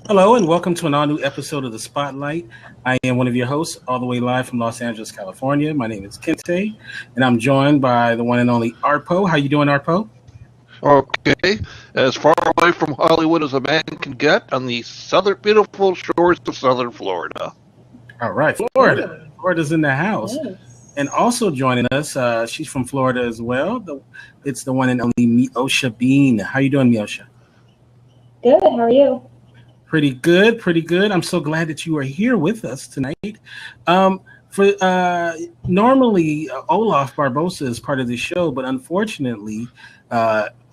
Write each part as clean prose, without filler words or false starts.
Hello, and welcome to an all new episode of The Spotlight. I am one of your hosts, all the way live from Los Angeles, California. My name is Kente, and I'm joined by the one and only Arpo. How you doing, Arpo? Okay, as far away from Hollywood as a man can get on the beautiful shores of southern Florida. All right, Florida. Florida's in the house. Yes. And also joining us, she's from Florida as well. It's the one and only Meosha Bean. How you doing, Meosha? Good. How are you? Pretty good, pretty good. I'm so glad that you are here with us tonight. For normally Olaf Barbosa is part of the show, but unfortunately,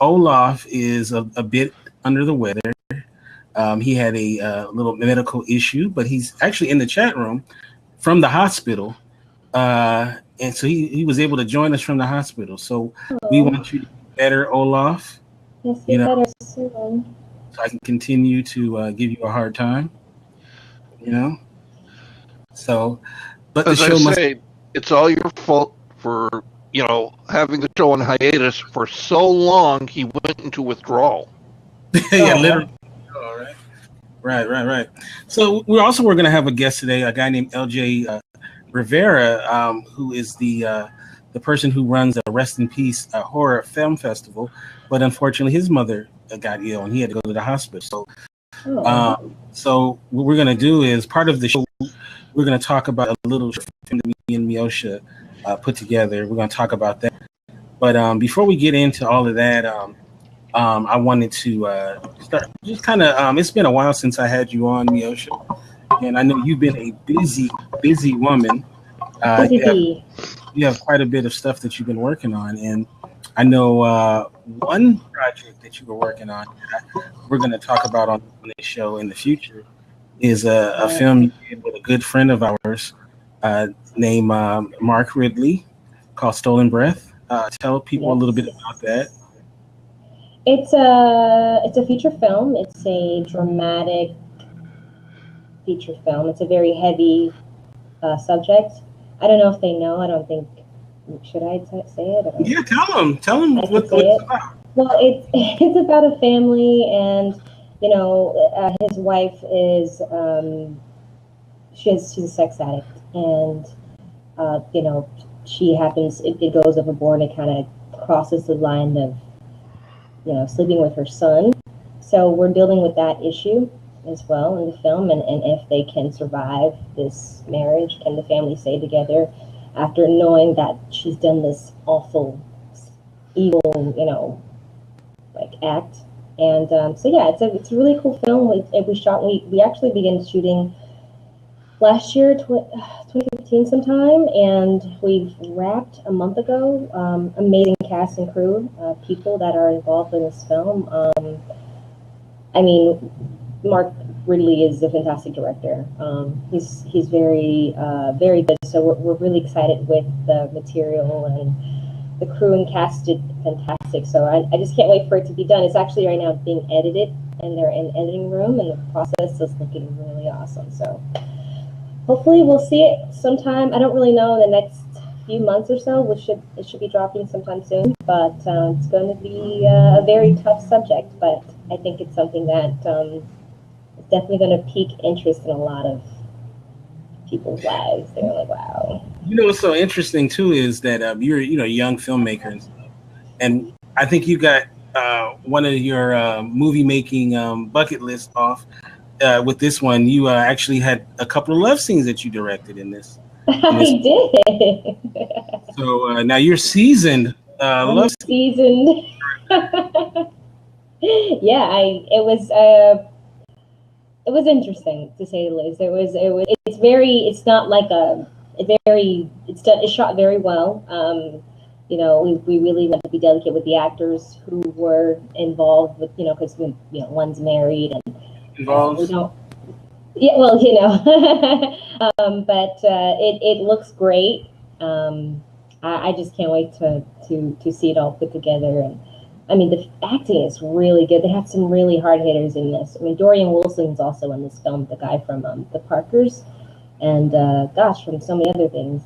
Olaf is a bit under the weather. He had a little medical issue, but he's actually in the chat room from the hospital, and so he was able to join us from the hospital. So we want you to be better, Olaf. Yes, you better soon. So I can continue to give you a hard time, So, but As the show I say, it's all your fault for having the show on hiatus for so long. He went into withdrawal. Yeah, literally. All right. Right. So we're going to have a guest today, a guy named lj-rivera, who is the person who runs a Rest in Peace horror film festival, but unfortunately his mother got ill and he had to go to the hospital. So what we're going to do is part of the show, we're going to talk about a little film that me and Meosha put together. We're going to talk about that. But before we get into all of that, I wanted to start just kind of, it's been a while since I had you on, Meosha. And I know you've been a busy woman. You have quite a bit of stuff that you've been working on. And I know one project that you were working on, we're going to talk about on this show in the future, is a film you did with a good friend of ours named Mark Ridley called Stolen Breath. Tell people a little bit about that. It's a feature film. It's a dramatic feature film. It's a very heavy subject. I don't know if they know. I don't think. Should I say it? Yeah, tell them what it's about. Well, it's about a family, and his wife is she's a sex addict, and she happens it goes overboard. And it kind of crosses the line of sleeping with her son. So we're dealing with that issue as well in the film, and if they can survive this marriage, can the family stay together after knowing that she's done this awful, evil, act. And so yeah, it's a really cool film. We actually began shooting last year, 2015 sometime, and we've wrapped a month ago. Amazing cast and crew, people that are involved in this film. Mark Ridley is a fantastic director. He's very very good. So we're really excited with the material, and the crew and cast did fantastic. So I just can't wait for it to be done. It's actually right now being edited, and they're in editing room, and the process is looking really awesome. So hopefully we'll see it sometime. I don't really know, in the next few months or so. It should be dropping sometime soon. But it's going to be a very tough subject. But I think it's something that is definitely going to pique interest in a lot of people's lives. They're like, wow. What's so interesting too is that you're a young filmmaker and stuff, and I think you got one of your movie making bucket list off. With this one, you actually had a couple of love scenes that you directed in this. I did. So now you're seasoned. Love seasoned. Yeah, it was interesting, to say the least. It's shot very well. We really want to be delicate with the actors who were involved with, because one's married and we don't. Yeah, well, but it looks great. I just can't wait to see it all put together. And the acting is really good. They have some really hard hitters in this. Dorian Wilson's also in this film, the guy from The Parkers, and from so many other things.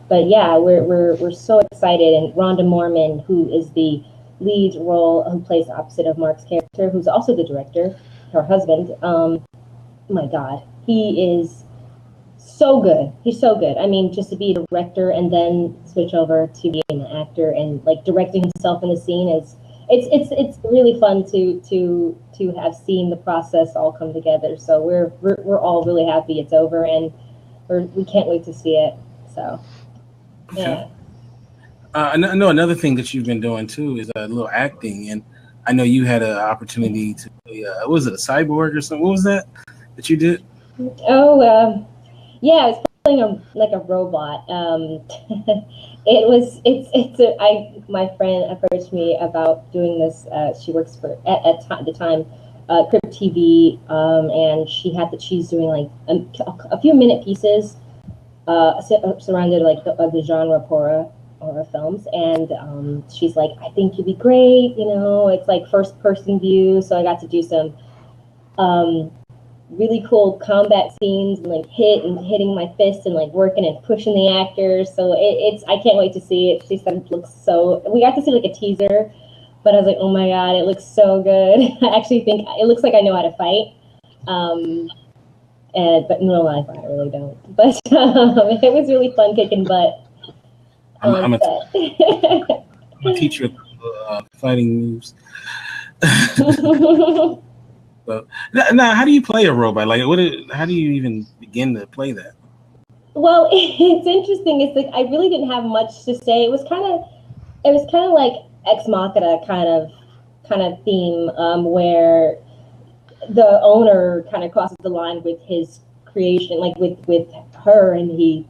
But yeah, we're so excited. And Rhonda Mormon, who is the lead role, who plays opposite of Mark's character, who's also the director. her husband. My God, he is so good. He's so good. I mean, just to be a director and then switch over to being an actor and like directing himself in the scene is it's really fun to have seen the process all come together. So we're all really happy it's over, and we can't wait to see it. So yeah. I know another thing that you've been doing too is a little acting, and I know you had an opportunity to play. Was it a cyborg or something? What was that you did? Oh, yeah, I was playing a robot. My friend approached me about doing this. She works for at the time, Crypt TV, and she's doing like a few minute pieces, surrounded like the genre of horror films, and she's like, I think you'd be great. You know, it's like first person view, so I got to do some. Really cool combat scenes and like hitting my fist and like working and pushing the actors. So it's I can't wait to see it. She said it looks so. We got to see like a teaser, but I was like, oh my God, it looks so good. I actually think it looks like I know how to fight. But no, I really don't. But it was really fun kicking butt. I'm a teacher of fighting moves. So, now, how do you play a robot? Like, how do you even begin to play that? Well, it's interesting. It's like I really didn't have much to say. It was kind of like Ex Machina kind of theme, where the owner kind of crosses the line with his creation, like with her, and he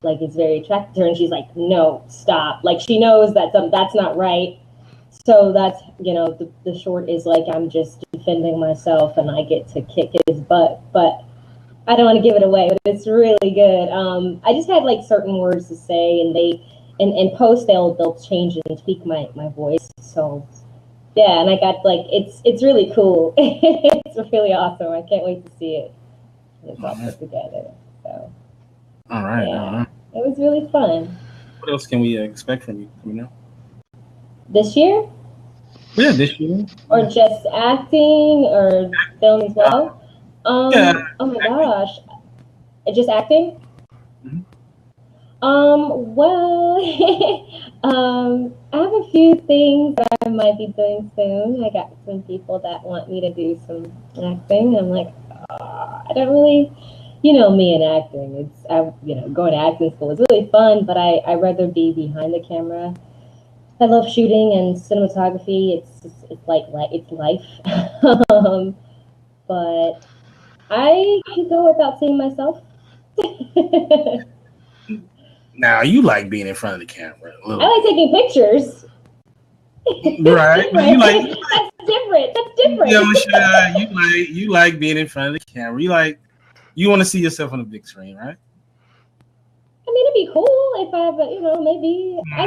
like is very attracted to her, and she's like, no, stop. Like she knows that that's not right. So that's, the short is like, I'm just defending myself and I get to kick his butt, but I don't want to give it away, but it's really good. I just had like certain words to say, and in post they'll change and tweak my voice. So yeah, and I got like, it's really cool. It's really awesome. I can't wait to see it. It's all put together. So all right, yeah, all right. It was really fun. What else can we expect from you? This year? Yeah, this year. Or just acting or film as well? Yeah. Oh my gosh. Just acting? Mm-hmm. Well, I have a few things that I might be doing soon. I got some people that want me to do some acting. I'm like, I don't really, me and acting. Going to acting school is really fun, but I'd rather be behind the camera. I love shooting and cinematography. It's life. But I can go without seeing myself. Now you like being in front of the camera. I like taking pictures. Right? That's different. That's different. You like being in front of the camera. You want to see yourself on the big screen, right? I mean, it'd be cool if I have maybe. I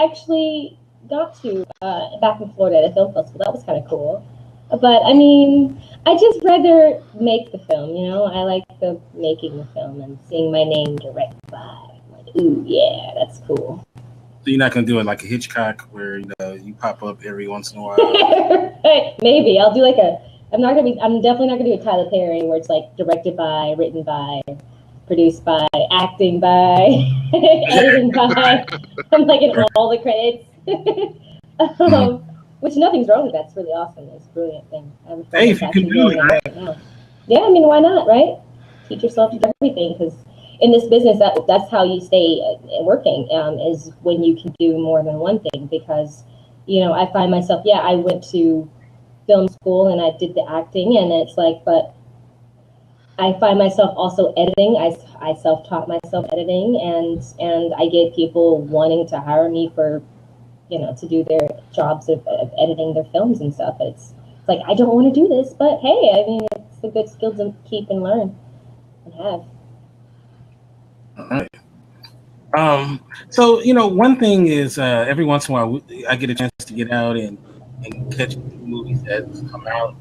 actually got to back in Florida at a film festival. That was kind of cool. But I mean, I just rather make the film. I like the making the film and seeing my name directed by. Like, ooh, yeah, that's cool. So you're not gonna do it like a Hitchcock, where you pop up every once in a while. Maybe I'll do like I'm definitely not gonna do a Tyler Perry where it's like directed by, written by, produced by, acting by, editing by. I'm like in all the credits. Which nothing's wrong with that. It's really awesome. It's a brilliant thing. Hey, if you can do it, right now. Yeah, I mean, why not, right? Teach yourself to do everything, because in this business, that's how you stay working, is when you can do more than one thing. Because, I find myself, I went to film school and I did the acting, and it's like, but I find myself also editing. I self-taught myself editing, and I get people wanting to hire me for, to do their jobs of editing their films and stuff. It's like, I don't want to do this, but hey, I mean, it's a good skill to keep and learn and have. All right. So one thing is, every once in a while I get a chance to get out and catch movies that come out,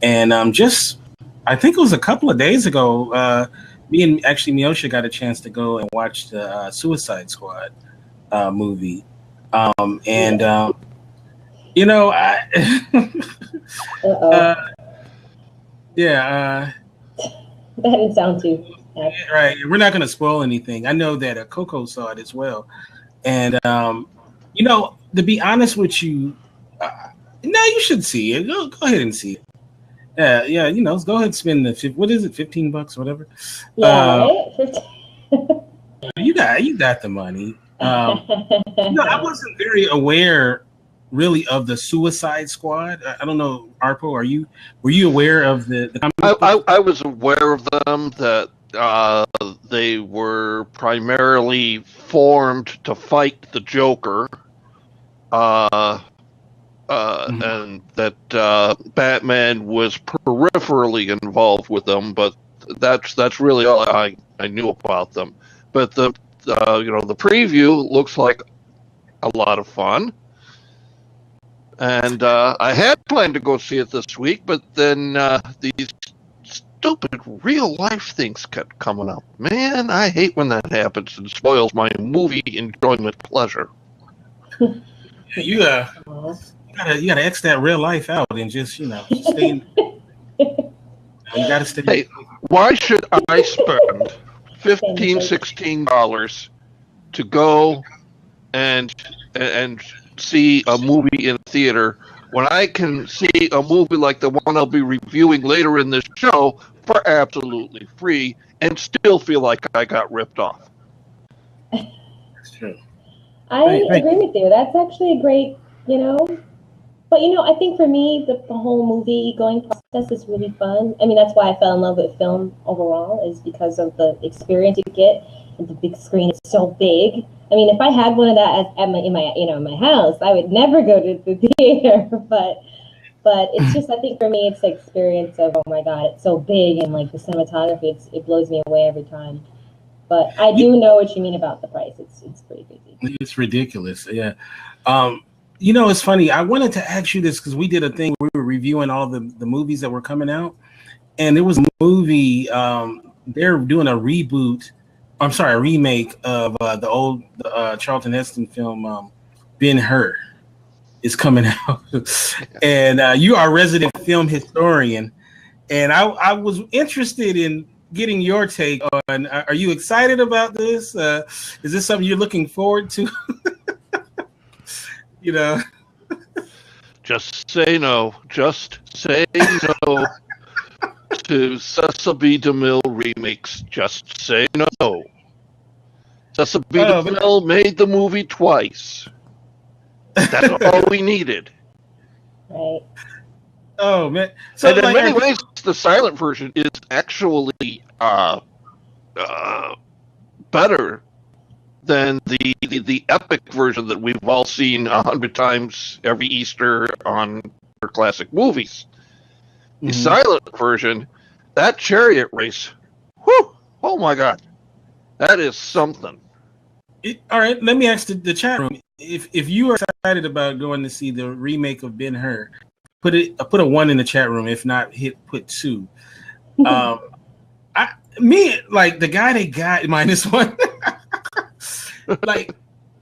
and I think it was a couple of days ago, me and actually Meosha got a chance to go and watch the Suicide Squad movie. You know, Uh-oh. yeah, That didn't sound too bad. right. We're not going to spoil anything. I know that Coco saw it as well, and you know, to be honest with you, uh, no, you should see it. Go ahead and see it. Yeah, yeah. You know, go ahead and spend what is it, $15, whatever. Yeah, right? 15. You got the money. You know, I wasn't very aware really of the Suicide Squad. I don't know, Arpo, were you aware of the comic book? I was aware of them that they were primarily formed to fight the Joker, uh, Mhm. and that Batman was peripherally involved with them, but that's really all I knew about them. But the the preview looks like a lot of fun. And I had planned to go see it this week, but then these stupid real life things kept coming up. Man, I hate when that happens and spoils my movie enjoyment pleasure. You you gotta X that real life out and just stay. You gotta stay. Hey, why should I spend $15-16 to go and see a movie in a theater when I can see a movie like the one I'll be reviewing later in this show for absolutely free and still feel like I got ripped off? That's true. I agree with you. That's actually a great, but I think for me, the whole movie going process is really fun. I mean, that's why I fell in love with film overall, is because of the experience you get. And the big screen is so big. I mean, if I had one of that in my house, I would never go to the theater. But it's just, I think for me, it's the experience of, oh my God, it's so big, and like the cinematography, it blows me away every time. But I do know what you mean about the price. It's pretty crazy. It's ridiculous. Yeah. It's funny. I wanted to ask you this because we did a thing where we were reviewing all the movies that were coming out, and there was a movie. They're doing a reboot. I'm sorry, a remake of the old Charlton Heston film, Ben-Hur is coming out, and you are a resident film historian, and I was interested in getting your take on. Are you excited about this? Is this something you're looking forward to? you know. Just say no. Just say no to Cecil B. DeMille remakes. Just say no. Cecil B. DeMille made the movie twice. That's all we needed. Right. Oh man! So and in many ways, the silent version is actually better than the epic version that we've all seen 100 times every Easter on our classic movies. Mm-hmm. The silent version, that chariot race, whew, oh my God, that is something. All right, let me ask the chat room. If you are excited about going to see the remake of Ben-Hur, put a 1 in the chat room. If not, put 2. Like the guy they got -1. Like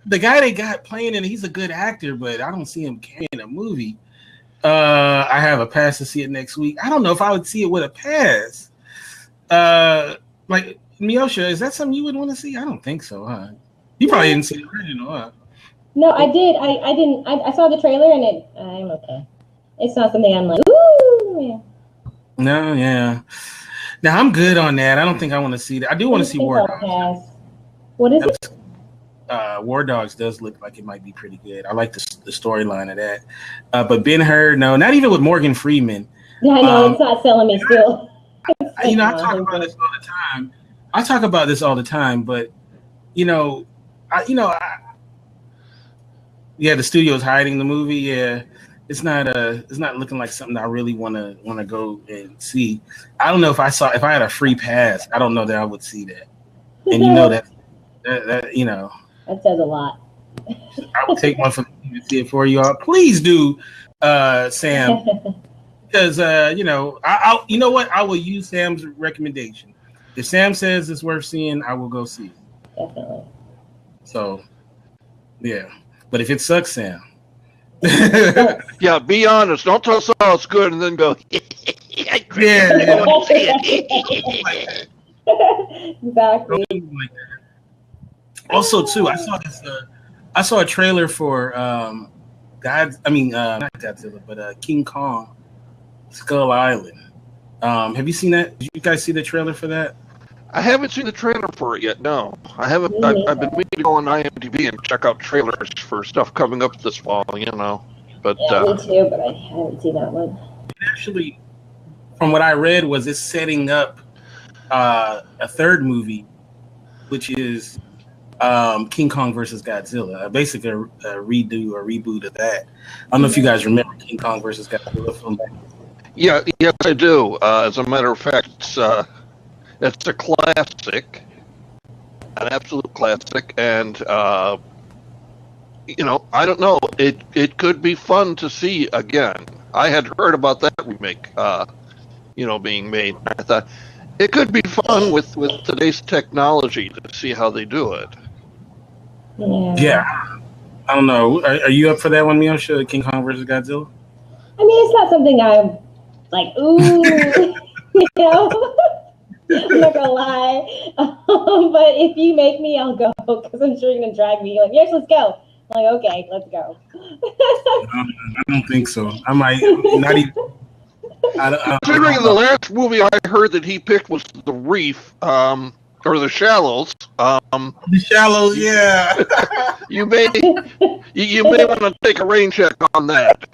the guy they got playing it, he's a good actor, but I don't see him carrying a movie. I have a pass to see it next week. I don't know if I would see it with a pass. Like Meosha, is that something you would want to see? I don't think so, huh? You probably didn't see the original, huh? No, I did. I didn't. I saw the trailer and I'm okay. It's not something I'm like, ooh. Yeah. No, yeah. Now I'm good on that. I don't think I want to see that. I do want to see War Dogs. What is it? War Dogs does look like it might be pretty good. I like the storyline of that. But Ben-Hur, no, not even with Morgan Freeman. Yeah, I know, it's not selling me still. I talk about this all the time. I talk about this all the time, but yeah, the studio's hiding the movie. Yeah, it's not looking like something I really want to go and see. I don't know if I had a free pass, I don't know that I would see that. And that says a lot. I will take one from you to see it for you all. Please do, Sam, because I you know what, I will use Sam's recommendation. If Sam says it's worth seeing, I will go see it. Definitely. So, yeah. But if it sucks, Sam, Yeah, be honest. Don't tell us how it's good and then go. I Yeah. want to see it. Exactly. Also, too, I saw this. I saw a trailer for not Godzilla, but King Kong, Skull Island. Have you seen that? Did you guys see the trailer for that? I haven't seen the trailer for it yet. No, I haven't. Me I've been neither. meaning to go on IMDb and check out trailers for stuff coming up this fall. But Yeah, me too, but I haven't seen that one. Actually, from what I read, was it's setting up a third movie, which is King Kong versus Godzilla, basically a redo or reboot of that. I don't know if you guys remember King Kong versus Godzilla film back. yeah, yes, I do. As a matter of fact, it's a classic, an absolute classic, and I don't know. It could be fun to see again. I had heard about that remake, being made. I thought it could be fun with today's technology to see how they do it. Yeah, I don't know. Are you up for that one, Meosha? King Kong versus Godzilla? I mean, it's not something I'm like, ooh, I'm not gonna lie. But if you make me, I'll go because I'm sure you're gonna drag me. You're like, yes, let's go. I'm like, okay, let's go. I don't think so. I might not even. Considering the last movie I heard that he picked was The Reef, or The Shallows. The Shallows, yeah. you may want to take a rain check on that.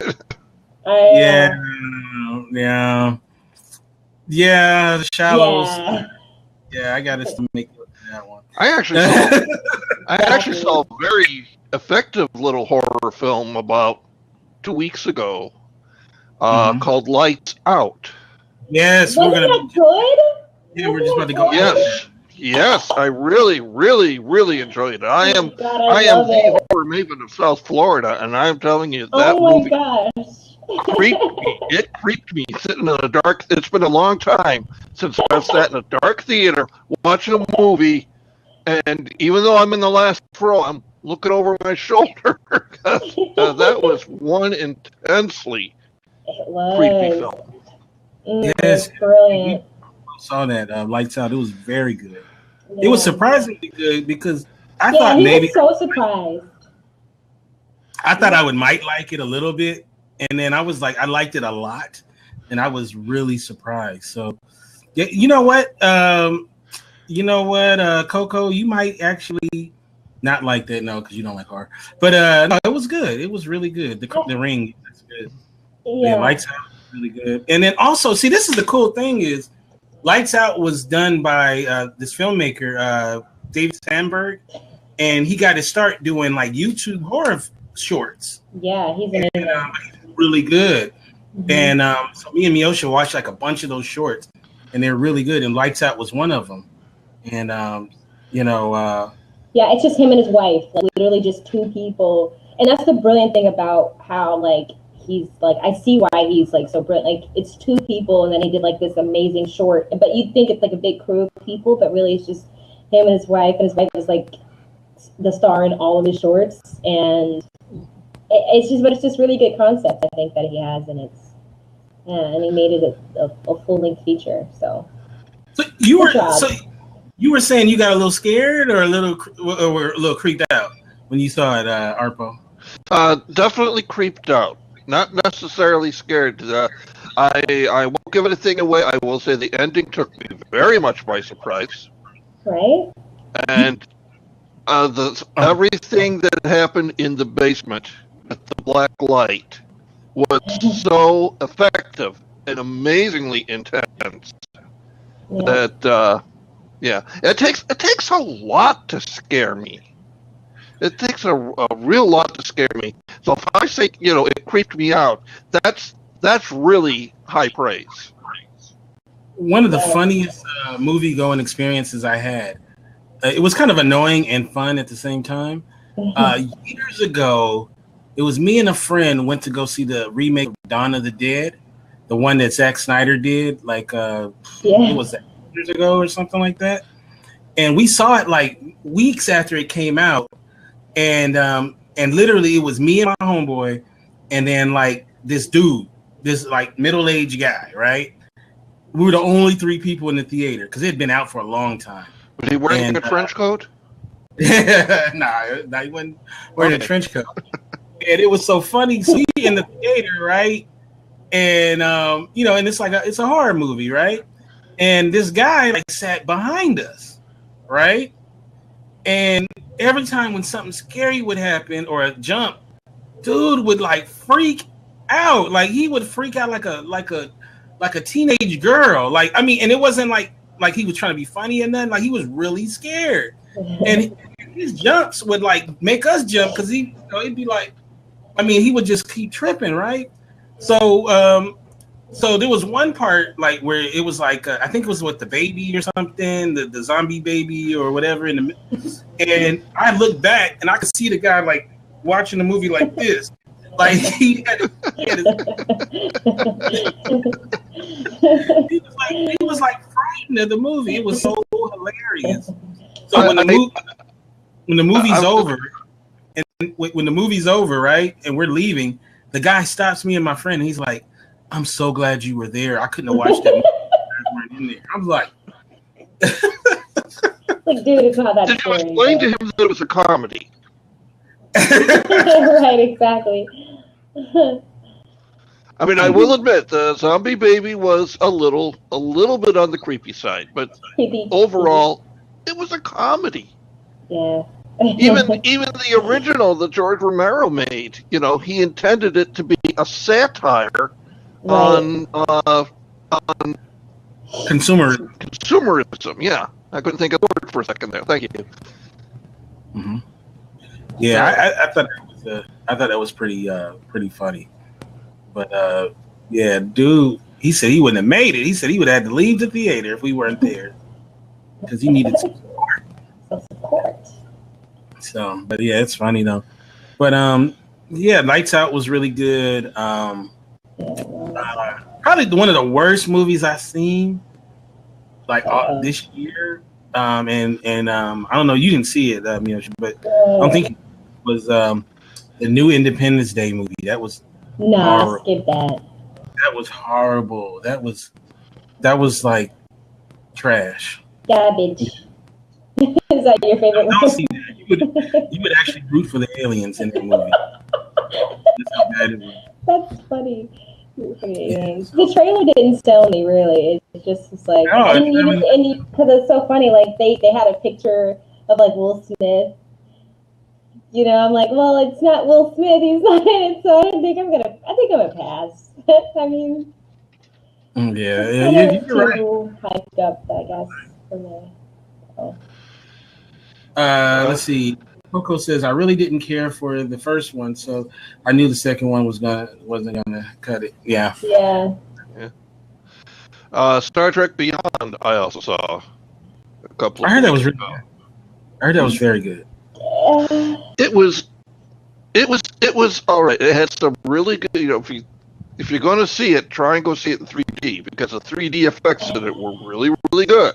Yeah. The Shallows. Yeah, I got to make that one. I actually saw a very effective little horror film about 2 weeks ago, called Lights Out. Yes, Wasn't that good? Yeah, we're just about to go. Yes, I really, really, really enjoyed it. I am the horror maven of South Florida, and I'm telling you that movie creeped me. It creeped me sitting in a dark. It's been a long time since I've sat in a dark theater watching a movie, and even though I'm in the last row, I'm looking over my shoulder. That was one intensely creepy film. Yes, brilliant. I saw that Lights Out. It was very good. Yeah. It was surprisingly good because I thought he maybe was so surprised. I thought I might like it a little bit, and then I was like, I liked it a lot, and I was really surprised. So, yeah, you know what, Coco, you might actually not like that, no, because you don't like horror. But no, it was good. It was really good. The Ring, that's good. Yeah, Lights Out was really good. And then also, see, this is the cool thing is, Lights Out was done by this filmmaker, David Sandberg, and he got his start doing like YouTube horror shorts. Yeah, he's amazing. And, he's really good. Mm-hmm. And so me and Meosha watched like a bunch of those shorts, and they're really good. And Lights Out was one of them. And yeah, it's just him and his wife, like literally just two people. And that's the brilliant thing about how like he's like, I see why he's like so brilliant. Like it's two people, and then he did like this amazing short. But you'd think it's like a big crew of people, but really it's just him and his wife. And his wife is like the star in all of his shorts, and it's just really good concept, I think, that he has, and and he made it a full length feature. So you were saying you got a little scared or a little creeped out when you saw it, Arpo? Definitely creeped out. Not necessarily scared. I won't give anything away. I will say the ending took me very much by surprise. Right. And everything that happened in the basement with the black light was so effective and amazingly intense that it takes a lot to scare me. It takes a real lot to scare me. So if I say it creeped me out, that's really high praise. One of the funniest movie-going experiences I had. It was kind of annoying and fun at the same time. Years ago, it was me and a friend went to go see the remake of Dawn of the Dead, the one that Zack Snyder did, like what was that, years ago or something like that. And we saw it like weeks after it came out, and literally it was me and my homeboy, and then like this dude, this like middle-aged guy, right? We were the only 3 people in the theater because it had been out for a long time. Was he wearing a trench coat? Nah, he wasn't wearing a trench coat. And it was so funny. So we in the theater, right? And and it's like it's a horror movie, right? And this guy like sat behind us, right? And every time when something scary would happen or a jump, dude would like freak out. Like he would freak out like a teenage girl. Like I mean, and it wasn't like he was trying to be funny or nothing. Like he was really scared. And his jumps would like make us jump because he'd be like, I mean, he would just keep tripping, right? So so there was one part like where it was like I think it was with the baby or something, the zombie baby or whatever and I looked back and I could see the guy like watching the movie like this. Like he was like frightened of the movie. It was so hilarious. So when the movie's over, and when the movie's over, right, and we're leaving, the guy stops me and my friend, and he's like, "I'm so glad you were there. I couldn't have watched that movie if you weren't in there." I'm like, like, dude, it's not that. Did you explain to him that it was a comedy? Right, exactly. I mean, I will admit the zombie baby was a little bit on the creepy side, but overall, it was a comedy. Yeah. even the original that George Romero made, he intended it to be a satire on consumerism. Yeah, I couldn't think of the word for a second there. Thank you. Mm-hmm. Yeah, I thought that was pretty funny, but yeah, dude, he said he wouldn't have made it. He said he would have had to leave the theater if we weren't there because he needed support. So, but yeah, it's funny though. But yeah, Lights Out was really good. Probably one of the worst movies I've seen like this year. And I don't know, you didn't see it, Meosha, but I don't think it was the new Independence Day movie. That was I skipped that. That was horrible. That was like trash. Garbage. Is that your favorite movie? Don't see that. You would actually root for the aliens in the movie. That's how bad it was. That's funny. Yeah. The trailer didn't sell me really. It just was like, because it's so funny. Like they had a picture of like Will Smith. I'm like, well, it's not Will Smith. He's not in it, so I think I'm gonna pass. I mean, yeah, you're right. Hyped up, I guess, for me. So. Let's see. Coco says I really didn't care for the first one, so I knew the second one wasn't gonna cut it. Yeah. Yeah. Star Trek Beyond. I also saw a couple. I heard that was really good. I heard that was very good. It was all right. It had some really good. If you're going to see it, try and go see it in 3D because the 3D effects in it were really, really good.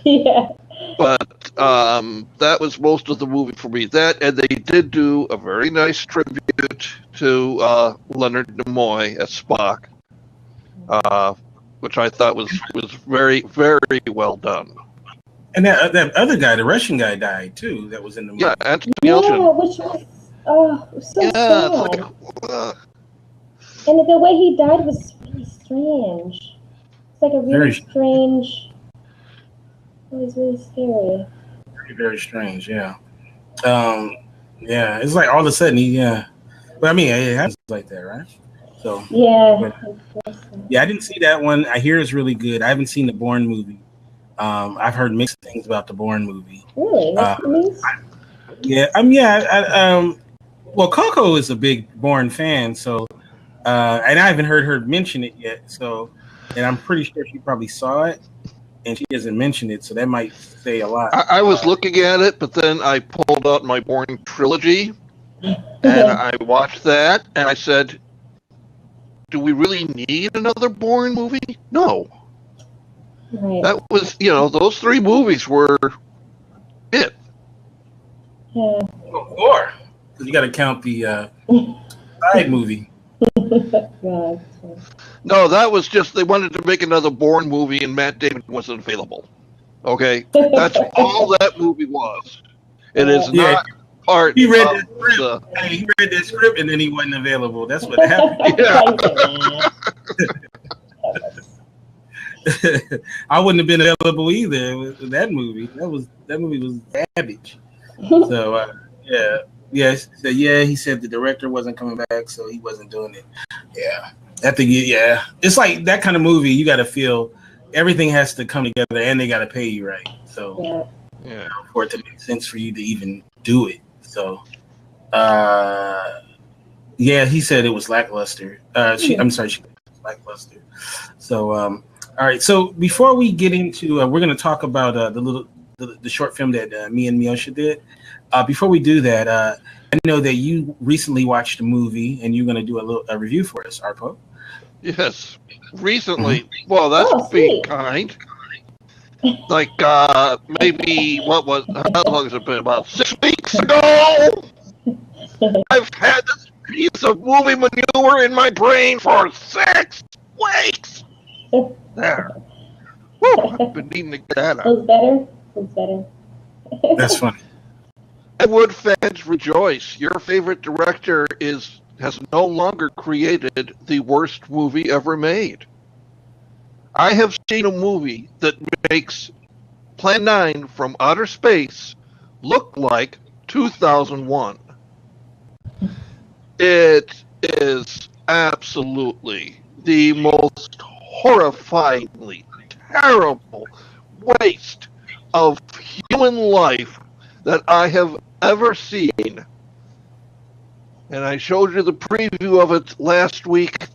Yeah. But that was most of the movie for me. That, and they did do a very nice tribute to Leonard Nimoy as Spock, which I thought was very, very well done. And that other guy, the Russian guy, died too. That was in the movie. Yeah, Anthony Yelchin. Which was so sad. And the way he died was really strange. It's like a really strange. It was really scary. Very, very strange. Yeah. Yeah. It's like all of a sudden but I mean, it happens like that, right? So yeah. Yeah, I didn't see that one. I hear it's really good. I haven't seen the Bourne movie. I've heard mixed things about the Bourne movie. Really? Well, Coco is a big Bourne fan, so and I haven't heard her mention it yet. So, and I'm pretty sure she probably saw it, and she hasn't mentioned it, so that might say a lot. I was looking at it, but then I pulled out my Bourne trilogy, and I watched that, and I said, "Do we really need another Bourne movie? No." Right. That was, those 3 movies were it. Yeah. Or you got to count the side movie. Yeah, No, that was just they wanted to make another Bourne movie, and Matt Damon wasn't available. Okay, that's all that movie was. It is Yeah, not part he read the of script. the. Hey, he read the script and then he wasn't available. That's what happened. Yeah. I wouldn't have been available either with that movie. That movie was garbage. So yeah. So he said the director wasn't coming back, so he wasn't doing it. Yeah, I think it's like that kind of movie. You got to feel everything has to come together, and they got to pay you right. So for it to make sense for you to even do it. So he said it was lackluster. She was lackluster. So all right. So before we get into, we're going to talk about the short film that me and Meosha did. Before we do that, I know that you recently watched a movie and you're going to do a review for us, Arpo. Yes, recently. Well, that's being kind. Like maybe how long has it been? About 6 weeks ago. I've had this piece of movie manure in my brain for 6 weeks. There. Woo, I've been needing to get that out. Feels better. That's funny. Hollywood fans rejoice. Your favorite director has no longer created the worst movie ever made. I have seen a movie that makes Plan 9 from Outer Space look like 2001. It is absolutely the most horrifyingly terrible waste of human life that I have ever seen. And I showed you the preview of it last week,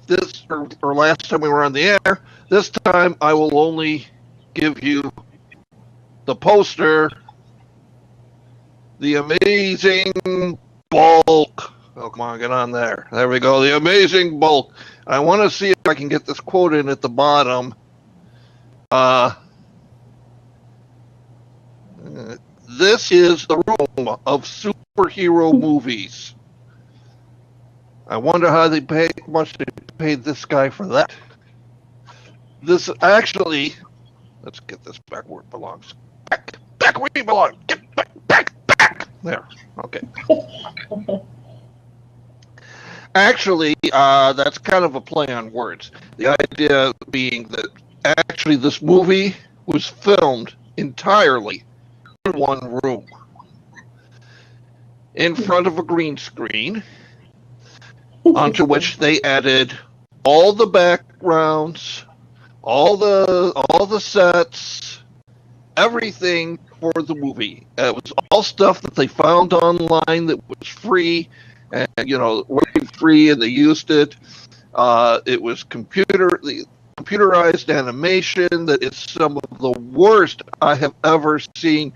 or last time we were on the air. This time I will only give you the poster, The Amazing Bulk. Oh, come on, get on there. There we go, The Amazing Bulk. I want to see if I can get this quote in at the bottom. This is the room of superhero movies. I wonder how much they paid this guy for that. This actually, let's get this back where it belongs. Back where it belongs. Get back. There. Okay. Actually, that's kind of a play on words. The idea being that actually this movie was filmed entirely in one room, in front of a green screen, onto which they added all the backgrounds, all the sets, everything for the movie. It was all stuff that they found online that was free, and free, and they used it. It was computerized animation that is some of the worst I have ever seen.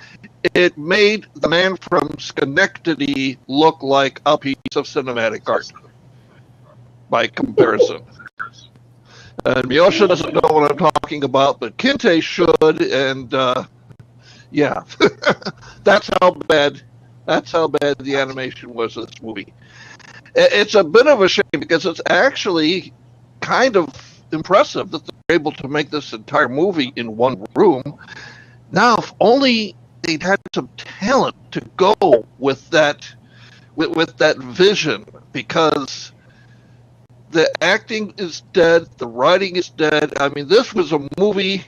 It made the man from Schenectady look like a piece of cinematic art by comparison. And Meosha doesn't know what I'm talking about, but Kinte should, and that's how bad the animation was of this movie. It's a bit of a shame because it's actually kind of impressive that they're able to make this entire movie in one room. Now, if only they'd had some talent to go with that vision, because the acting is dead, the writing is dead. I mean, this was a movie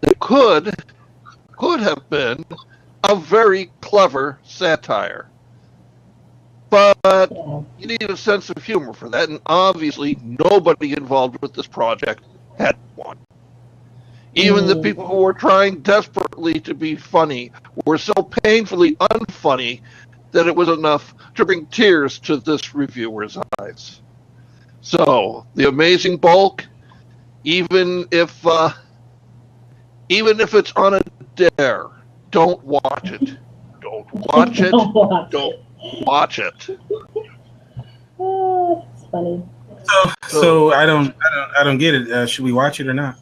that could have been a very clever satire. But you need a sense of humor for that, and obviously nobody involved with this project had one. Even the people who were trying desperately to be funny were so painfully unfunny that it was enough to bring tears to this reviewer's eyes. So, The Amazing Bulk, even if it's on a dare, don't watch it. Don't watch it. Don't watch it. Oh, that's funny. So I don't get it. Should we watch it or not?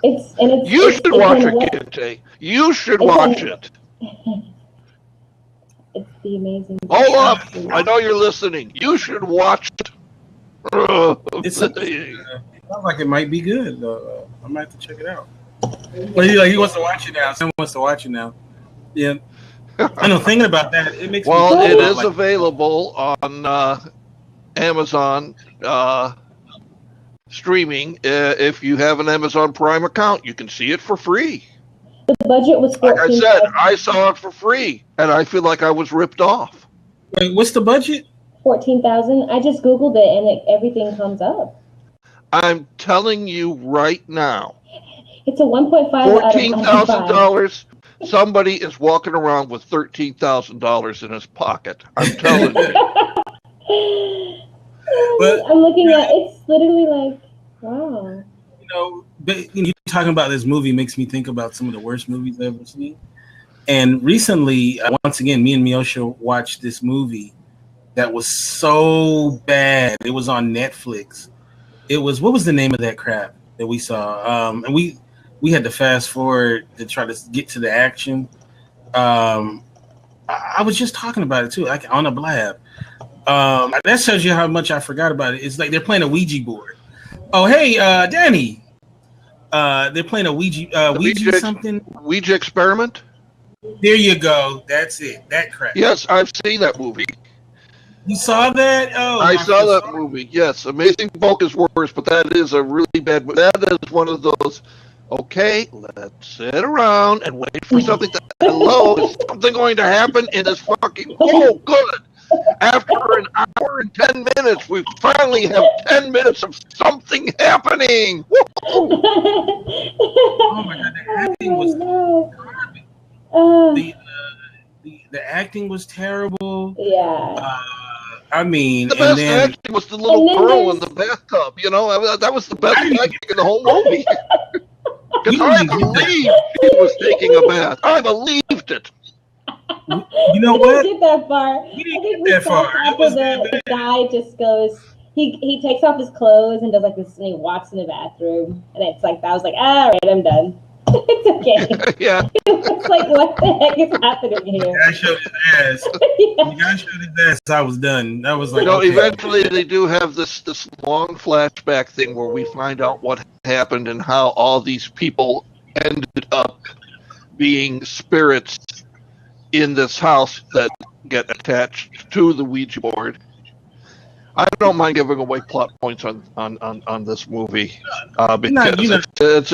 You should watch it, Kinte. You should watch it. It's The Amazing. Hold up! I know you're listening. You should watch it. It sounds like it might be good. I might have to check it out. But he wants to watch it now. Someone wants to watch it now. Yeah. I know. Thinking about that, it makes well, me it is available on Amazon streaming. If you have an Amazon Prime account, you can see it for free. The budget was 14. Like I said, I saw it for free, and I feel like I was ripped off. Wait, what's the budget? 14,000. I just Googled it, and everything comes up. I'm telling you right now. It's a 1.5 $14,000. Somebody is walking around with $13,000 in his pocket. I'm telling you. But, I'm looking at it's literally like, wow. But you talking about this movie makes me think about some of the worst movies I've ever seen. And recently, once again, me and Meosha watched this movie that was so bad. It was on Netflix. It was, what was the name of that crap that we saw? And we had to fast forward to try to get to the action. I was just talking about it too, like on a blab. That shows you how much I forgot about it. It's like they're playing a Ouija board. Oh, hey, Danny. They're playing a Ouija something. Ouija experiment? There you go. That's it. That crap. Yes, I've seen that movie. You saw that? Oh, I saw that movie. Yes, Amazing Bulk is worse, but that is a really bad movie. That is one of those, okay, let's sit around and wait for something to, hello, is something going to happen in this fucking, oh, good. After an hour and 10 minutes, we finally have 10 minutes of something happening. Oh my God, the acting was the acting was terrible. Yeah. I mean, the best acting was the little girl in the bathtub. You know, that was the best acting in the whole movie. Because I believed she was taking a bath. I believed it. You know what? We didn't get that far. We didn't get that far. After the guy just goes, he takes off his clothes and does like this, and he walks in the bathroom, and it's like, I was like, all right, I'm done. It's okay. Yeah. It's like, what the heck is happening here? The guy showed his ass. Yeah. The guy showed his ass. I was done. That was like, You know, okay. eventually they do have this long flashback thing where we find out what happened and how all these people ended up being spirits in this house that get attached to the Ouija board. I don't mind giving away plot points on this movie because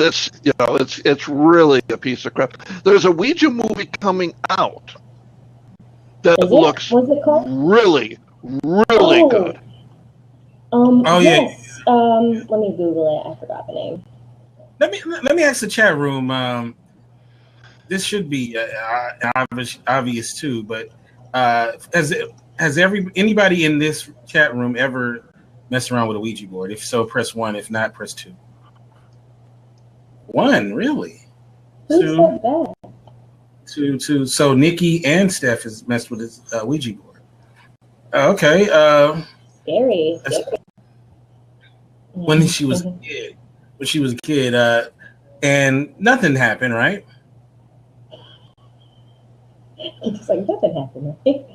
it's really a piece of crap. There's a Ouija movie coming out that looks really good. Yes. Let me Google it. I forgot the name. Let me ask the chat room. This should be obvious too, but has anybody in this chat room ever messed around with a Ouija board? If so, press 1. If not, press 2. 1, really? Who said that? 2. So Nikki and Steph has messed with this Ouija board. Okay. Scary. When she was a kid, and nothing happened, right? It's like nothing happened, right?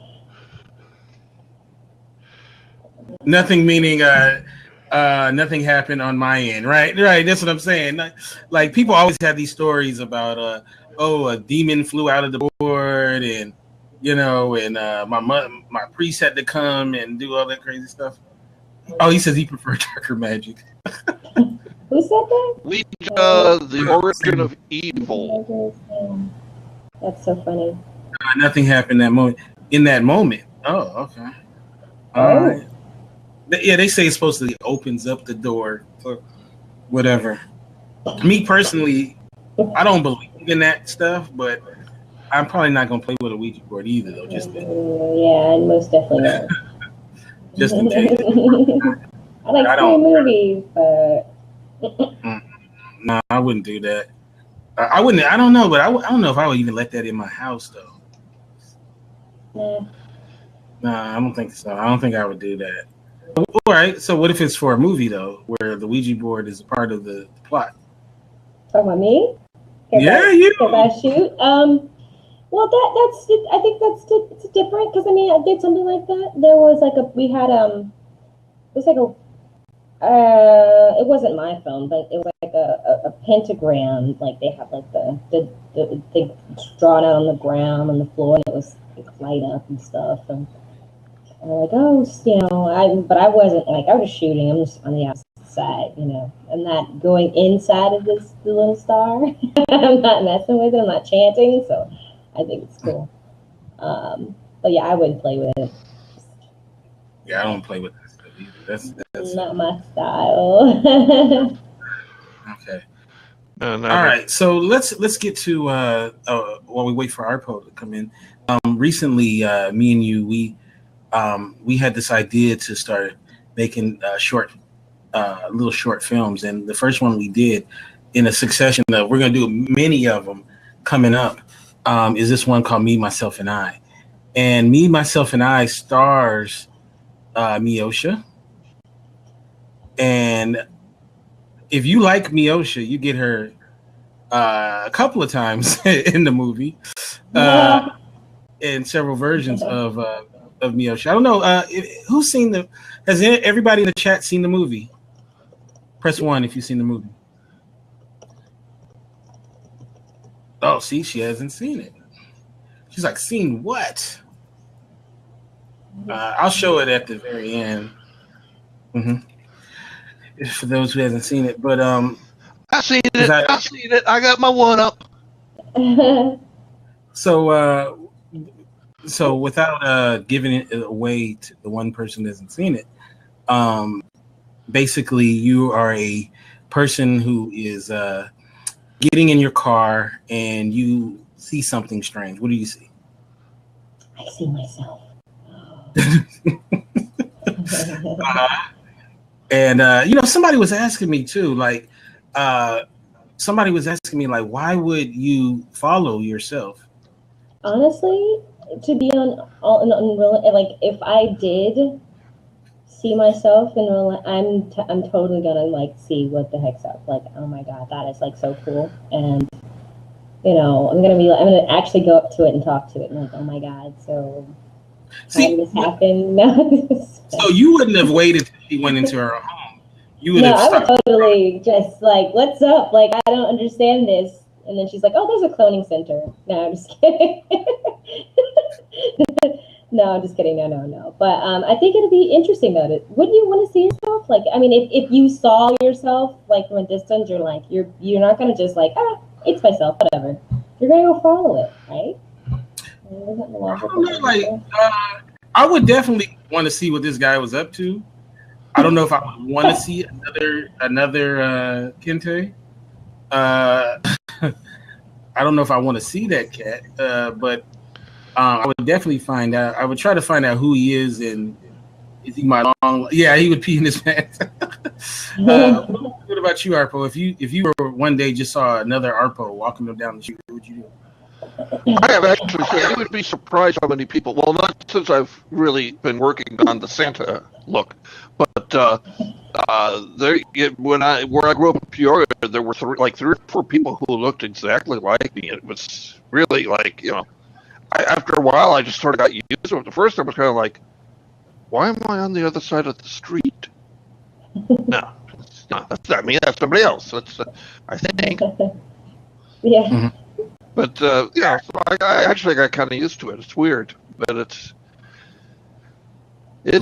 Nothing meaning nothing happened on my end, right? That's what I'm saying. Like people always have these stories about a demon flew out of the board, and my priest had to come and do all that crazy stuff. Oh, he says he preferred darker magic. Who said that? Ouija, the origin of evil. That's so funny. Nothing happened in that moment. Oh, okay. All right. Yeah, they say it supposedly opens up the door for whatever. Me personally, I don't believe in that stuff, but I'm probably not gonna play with a Ouija board either, though. Yeah, most definitely not. Just in case. I like scary movies, but no, I wouldn't do that. I wouldn't. I don't know, but I don't know if I would even let that in my house, though. No, I don't think so. I don't think I would do that. All right. So, what if it's for a movie though, where the Ouija board is a part of the plot? Talking about me? Yeah, you. If I shoot, well, that's. I think it's different because I mean, I did something like that. There was like it was like a It wasn't my phone, but it was like a pentagram. Like they have like the thing drawn out on the ground on the floor, and it was like light up and stuff. And I'm like, oh, but I wasn't like I was shooting. I'm just on the outside, I'm not going inside of the little star. I'm not messing with it. I'm not chanting. So I think it's cool. But yeah, I wouldn't play with it. Yeah, I don't play with that stuff either. That's not my style. Okay. All right, so let's get to while we wait for Arpo to come in. Recently, me and you, we had this idea to start making little short films, and the first one we did in a succession of, we're going to do many of them coming up, is this one called Me, Myself, and I. And Me, Myself, and I stars Meosha. And if you like Meosha, you get her a couple of times in the movie, in several versions of Meosha. I don't know who's seen has everybody in the chat seen the movie? Press 1 if you've seen the movie. Oh, see, she hasn't seen it. She's like, seen what? I'll show it at the very end. For those who hasn't seen it, but I seen it. I seen it. I got my one up. So without giving it away to the one person who hasn't seen it, basically you are a person who is getting in your car and you see something strange. What do you see? I see myself. And somebody was asking me too, like why would you follow yourself? Honestly, to be like if I did see myself in real life, I'm totally gonna like see what the heck's up. Like, oh my god, that is like so cool. And I'm gonna actually go up to it and talk to it and like, oh my god, so how did this happen? So you wouldn't have waited till she went into her home. You would have I would totally just like, what's up? Like, I don't understand this. And then she's like, oh, there's a cloning center. No, I'm just kidding. No, I'm just kidding. No. But I think it'd be interesting though. Wouldn't you want to see yourself? Like, I mean, if you saw yourself like from a distance, you're like, you're not gonna just like, it's myself, whatever. You're gonna go follow it, right? I would definitely want to see what this guy was up to. I don't know if I would want to see another Kente. I don't know if I want to see that cat, but I would definitely find out. I would try to find out who he is, and is he my long? Yeah, he would pee in his pants. What about you, Arpo? If you were one day just saw another Arpo walking them down the street, what would you do? I have actually said you would be surprised how many people. Well, not since I've really been working on the Santa look, but where I grew up in Peoria, there were 3 or 4 people who looked exactly like me. It was really like after a while, I just sort of got used to it. The first time was kind of like, why am I on the other side of the street? No, that's not me. That's somebody else. That's I think. Yeah. Mm-hmm. But so I actually got kind of used to it. It's weird, but it's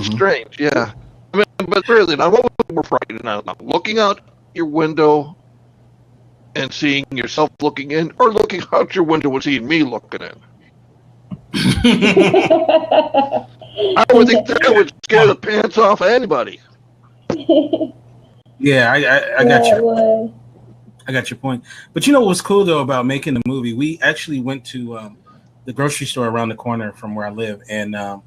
strange. Yeah, I mean, but really, now what was more frightening? Now, looking out your window and seeing yourself looking in, or looking out your window and seeing me looking in. I would think that would scare the pants off anybody. Yeah, I got you. I got your point. But you know what was cool though about making the movie? We actually went to the grocery store around the corner from where I live, and a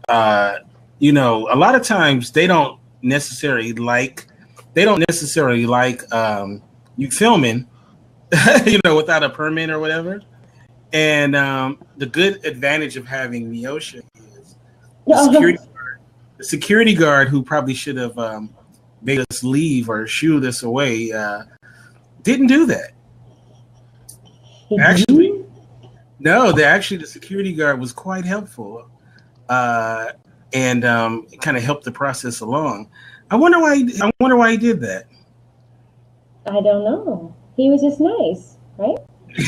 lot of times they don't necessarily like you filming, without a permit or whatever. And the good advantage of having Meosha is the security guard who probably should have made us leave or shooed us away. Didn't do that. Actually, no. The security guard was quite helpful, and kind of helped the process along. I wonder why. I wonder why he did that. I don't know. He was just nice, right?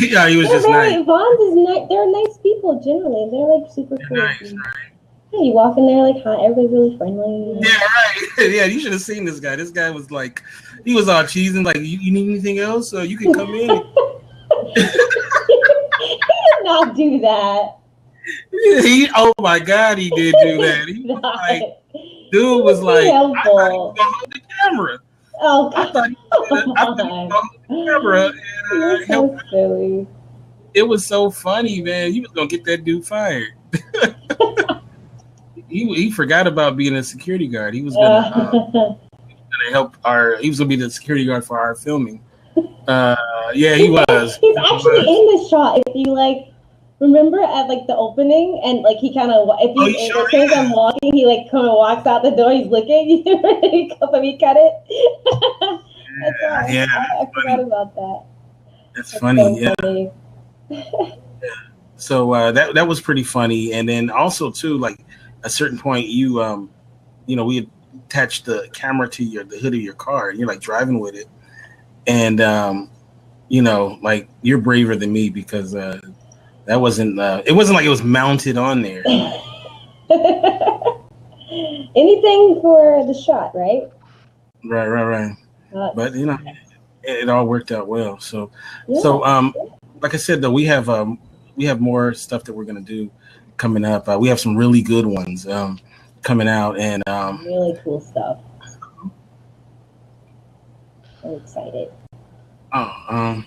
Yeah, he was just nice. Vons is nice. They're nice people generally. They're like super cool. Nice, right? Yeah, you walk in there like, hi, everybody's really friendly. Yeah, right. Yeah, you should have seen this guy. This guy was like, he was all cheesing, like, you need anything else? So you can come in. He did not do that. Oh my God, he did do that. He was like, dude was like, I thought he was gonna hold the camera. Oh, I thought he was gonna hold the camera. You're so silly. It was so funny, man. He was gonna get that dude fired. He forgot about being a security guard. He was gonna help he was gonna be the security guard for our filming. Yeah, he was. He's actually in the shot. If you like, remember at like the opening, and like he kind of, if you as soon as I'm walking, he like kind of walks out the door. He's looking. He cut it. Yeah, I forgot about that. That's funny. So yeah. funny. So that was pretty funny, and then also too, like at a certain point, we attached the camera to the hood of your car, and you're like driving with it, and like you're braver than me because that wasn't it wasn't like it was mounted on there. Anything for the shot, right? Right. But it all worked out well. So like I said, though, we have more stuff that we're gonna do coming up. We have some really good ones coming out, and really cool stuff. I'm excited. And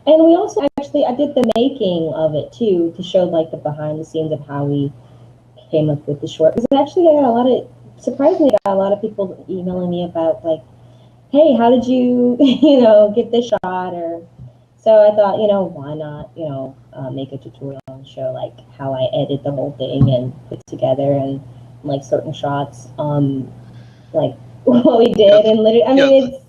we also I did the making of it too, to show like the behind the scenes of how we came up with the short. Because actually I got surprisingly got a lot of people emailing me about like, hey, how did you, get this shot? Or so I thought, why not, make a tutorial and show like how I edit the whole thing and put together and like certain shots, like what we did, and literally, I mean, it's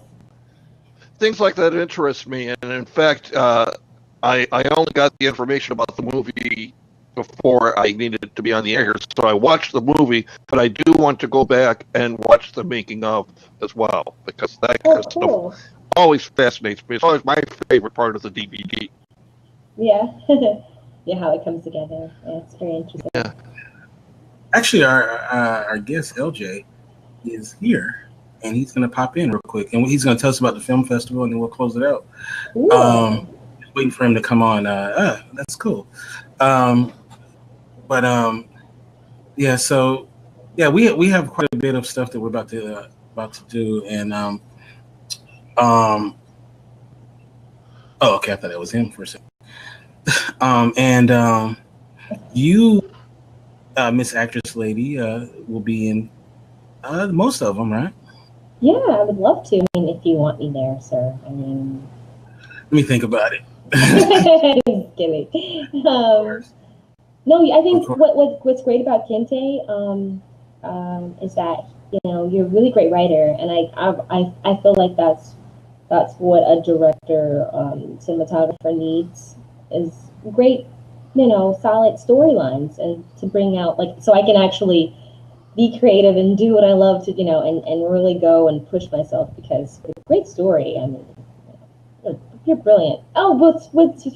things like that interest me, and in fact, I only got the information about the movie before I needed it to be on the air, so I watched the movie, but I do want to go back and watch the making of as well, because that kind of stuff always fascinates me. It's always my favorite part of the DVD. Yeah. Yeah, how it comes together. Yeah, it's very interesting. Yeah. Actually, our guest LJ is here, and he's gonna pop in real quick, and he's gonna tell us about the film festival, and then we'll close it out. Waiting for him to come on. That's cool. Yeah. So, yeah, we have quite a bit of stuff that we're about to do, and oh, okay, I thought that was him for a second. You, Miss Actress Lady, will be in most of them, right? Yeah, I would love to. I mean, if you want me there, sir. I mean, let me think about it. Just kidding. No, I think what's great about Kente is that you're a really great writer, and I feel like that's what a director, cinematographer needs, is great, solid storylines, and to bring out so I can actually be creative and do what I love to, and really go and push myself, because it's a great story. I mean, you're brilliant. Oh, what's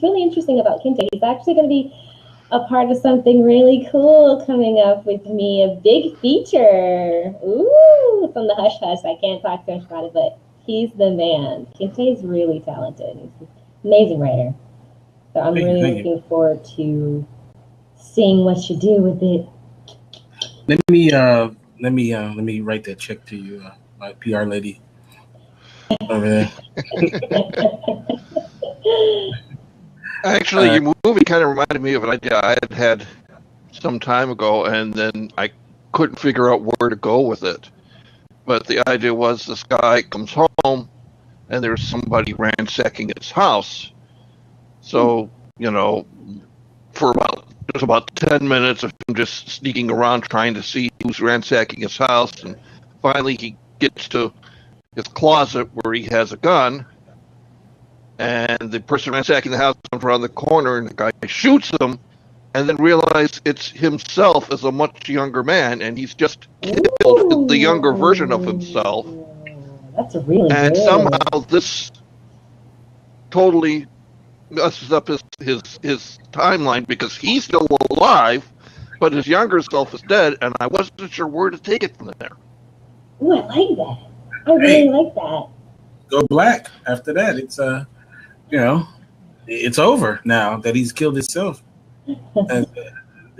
really interesting about Kente, he's actually going to be a part of something really cool coming up with me, a big feature. Ooh, from the Hush Hush. I can't talk too much about it, but he's the man. Kente is really talented. He's an amazing writer. So I'm really looking forward to seeing what you do with it. Let me write that check to you, my PR lady over there. Actually, your movie kind of reminded me of an idea I had some time ago, and then I couldn't figure out where to go with it. But the idea was this guy comes home, and there's somebody ransacking his house. So, for about 10 minutes of him just sneaking around trying to see who's ransacking his house, and finally he gets to his closet where he has a gun, and the person ransacking the house comes around the corner, and the guy shoots him, and then realize it's himself as a much younger man, and he's just killed the younger version of himself. That's really and good. Somehow this totally messes up his timeline because he's still alive, but his younger self is dead, and I wasn't sure where to take it from there. Ooh, I like that. I really like that. Go black after that. It's it's over now that he's killed himself as the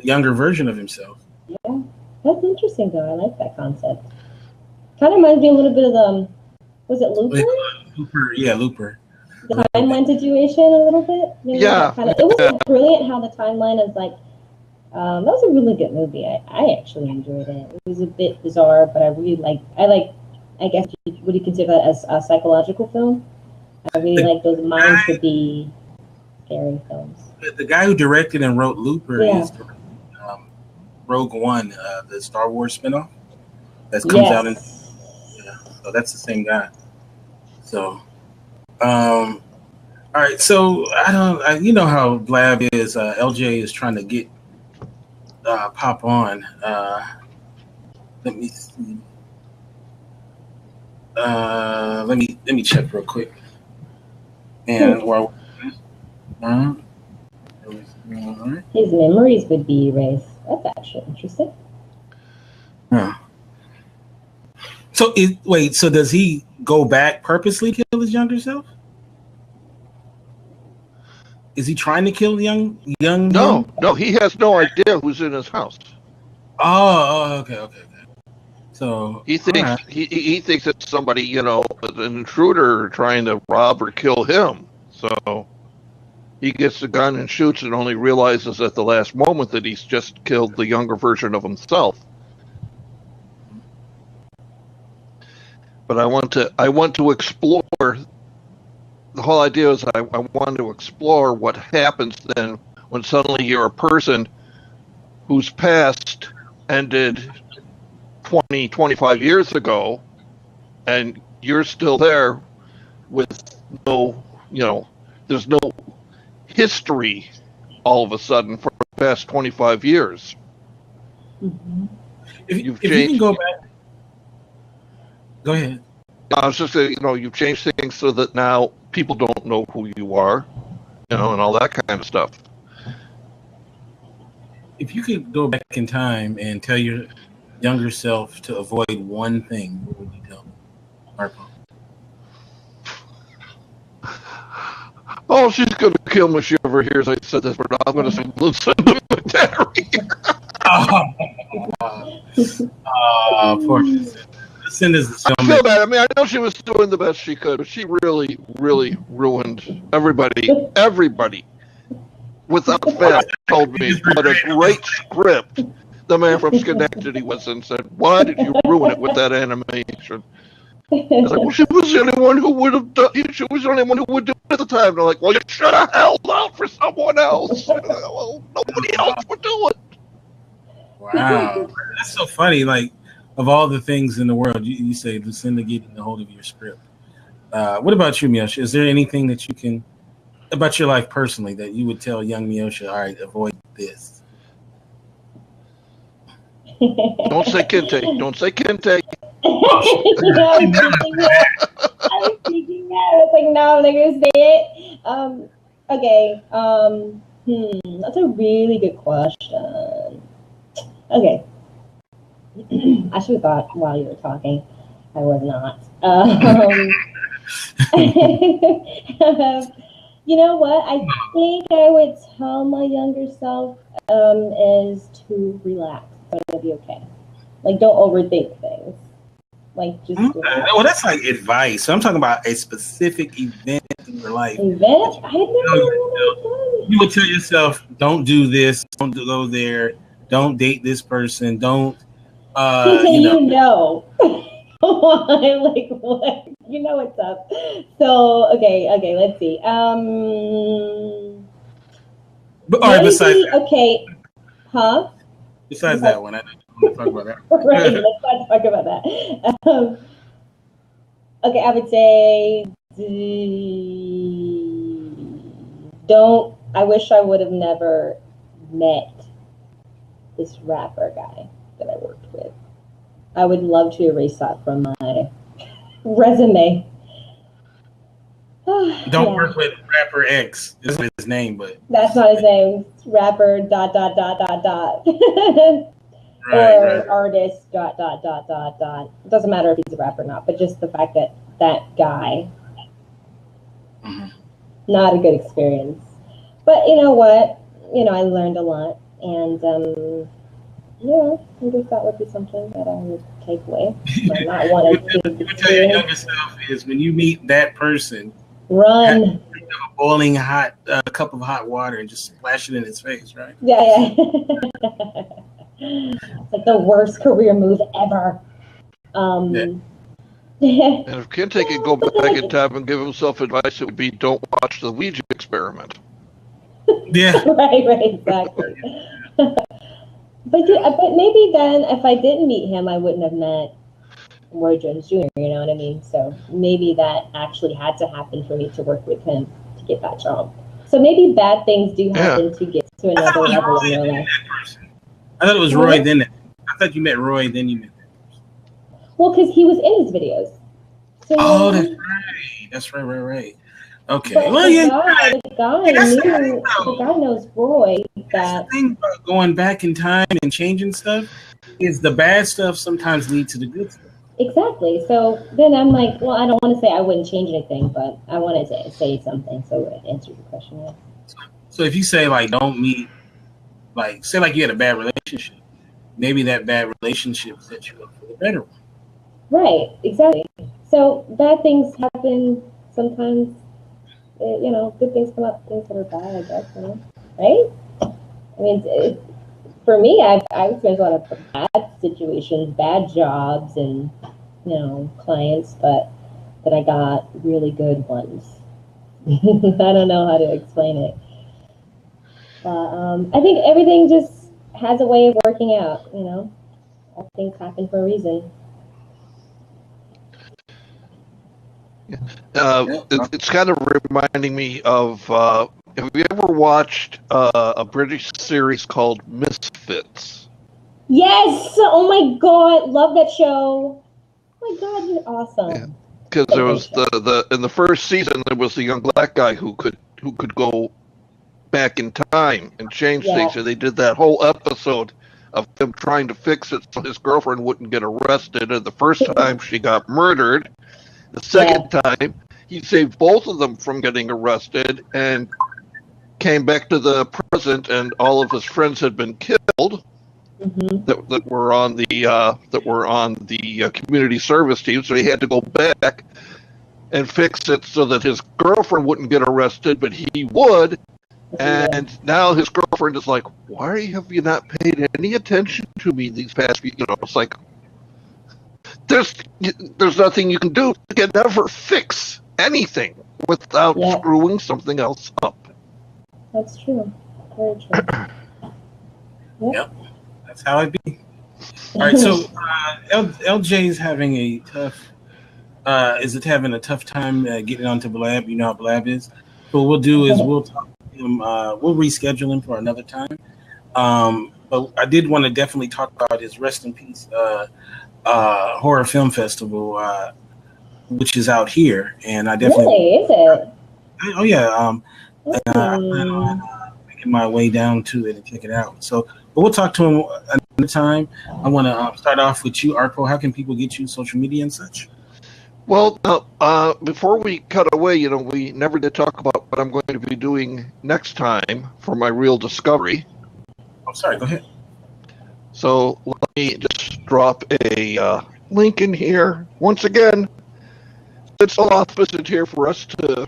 younger version of himself. Yeah, that's interesting though. I like that concept. Kind of reminds me a little bit of was it Looper? Looper. The timeline situation a little bit. Yeah. It was brilliant how the timeline is like. That was a really good movie. I actually enjoyed it. It was a bit bizarre, but I really I guess would you consider that as a psychological film? I really like those minds to be scary films. The guy who directed and wrote Looper is Rogue One, the Star Wars spinoff that comes out in. Yeah, so that's the same guy. So, all right. So you know how Blab is. LJ is trying to get pop on. Let me see. Let me check real quick. And while his memories would be erased. That's actually interesting. Huh. So wait. So does he go back purposely kill his younger self? Is he trying to kill young? No, he has no idea who's in his house. Oh, okay. So he thinks he thinks it's somebody, an intruder trying to rob or kill him. So he gets the gun and shoots, and only realizes at the last moment that he's just killed the younger version of himself. But I want to explore. The whole idea is I want to explore what happens then when suddenly you're a person whose past ended 20, 25 years ago, and you're still there with there's no history all of a sudden for the past 25 years. Mm-hmm. If you can go back. Go ahead. I was just saying, you've changed things so that now people don't know who you are, and all that kind of stuff. If you could go back in time and tell your younger self to avoid one thing, what would you tell them, Marco? Oh, she's going to kill me if she ever hears I said this, but I'm going to say, listen to my battery. Poor Lucinda is the filmmaker. I feel bad. I mean, I know she was doing the best she could, but she really, really ruined everybody without fail told me what a great script the man from Schenectady was and said, why did you ruin it with that animation? I was like, well, she was the only one who would have done. She was the only one who would do it at the time. They're like, well, you should have held out for someone else. Well, nobody else would do it. Wow, that's so funny. Like, of all the things in the world, you say Lucinda getting a hold of your script. What about you, Meosha? Is there anything that you can about your life personally that you would tell young Meosha? All right, avoid this. Don't say Kente. Don't say Kente. I was thinking that. I was like, no, I'm not gonna say it. Okay. That's a really good question. Okay. I should have thought while you were talking. I was not. You know what? I think I would tell my younger self is to relax. It's gonna be okay. Like, don't overthink things. Like, just well, that's like advice. So I'm talking about a specific event in your life. Event? I never you would tell yourself, don't do this, don't go there, don't date this person, don't. You know. Like, what? You know what's up. So, okay, let's see. But all right, besides that. Okay, huh? Besides that one, I don't want to talk about that. Right, let's not talk about that. Okay, I would say don't. I wish I would have never met this rapper guy that I worked with. I would love to erase that from my resume. Don't work with rapper X. This is his name, but that's not his name. It's rapper ... right, or right. artist ... It doesn't matter if he's a rapper or not, but just the fact that that guy, not a good experience. But you know what? I learned a lot, and yeah, I guess that would be something that I would take away. Not want to tell your younger self is when you meet that person, run. A boiling hot cup of hot water and just splash it in his face, right? Yeah. It's like the worst career move ever. And if Kente could go back in time and give himself advice, it would be don't watch the Ouija experiment. Yeah. right, exactly. But maybe then, if I didn't meet him, I wouldn't have met Roy Jones Jr., you know what I mean? So maybe that actually had to happen for me to work with him to get that job. So maybe bad things do happen to get to another level in your life. I thought it was Roy then. I thought you met Roy, then you met that person. Well, because he was in his videos. So, that's right. Okay. But well, the guy knows Roy. That's the thing about going back in time and changing stuff is the bad stuff sometimes leads to the good stuff. Exactly. So then I'm like, well, I don't want to say I wouldn't change anything, but I wanted to say something. So it answered your question. Yeah. So if you say like don't meet, like say like you had a bad relationship, maybe that bad relationship set you up for the better one. Right. Exactly. So bad things happen sometimes. Good things come up, things that are bad, I guess. Right? I mean, for me, I've experienced a lot of bad situations, bad jobs, and clients, but I got really good ones. I don't know how to explain it, but I think everything just has a way of working out. All things happen for a reason. It's kind of reminding me of. Have you ever watched a British series called Misfits? Yes! Oh my god, love that show. Oh my god, you're awesome. Because there was in the first season there was the young black guy who could go back in time and change things, and they did that whole episode of him trying to fix it so his girlfriend wouldn't get arrested. And the first time she got murdered, the second time he saved both of them from getting arrested and came back to the present, and all of his friends had been killed. That were on the community service team, so he had to go back and fix it so that his girlfriend wouldn't get arrested, but he would. And now his girlfriend is like, "Why have you not paid any attention to me these past few?" It's like there's nothing you can do. You can never fix anything without screwing something else up. That's true. Very true. Yep. That's how it be. All right, so LJ is having a tough. Having a tough time getting onto Blab? You know how Blab is. So what we'll do is we'll talk to him. We'll reschedule him for another time. But I did want to definitely talk about his Rest in Peace horror film festival, which is out here, and I definitely is it? Oh yeah. I plan on making my way down to it and check it out. So. But we'll talk to him another time. I want to start off with you, Arpo. How can people get you social media and such? Well, before we cut away, we never did talk about what I'm going to be doing next time for my real discovery. Oh, sorry. Go ahead. So let me just drop a link in here. Once again, it's Olaf isn't here for us to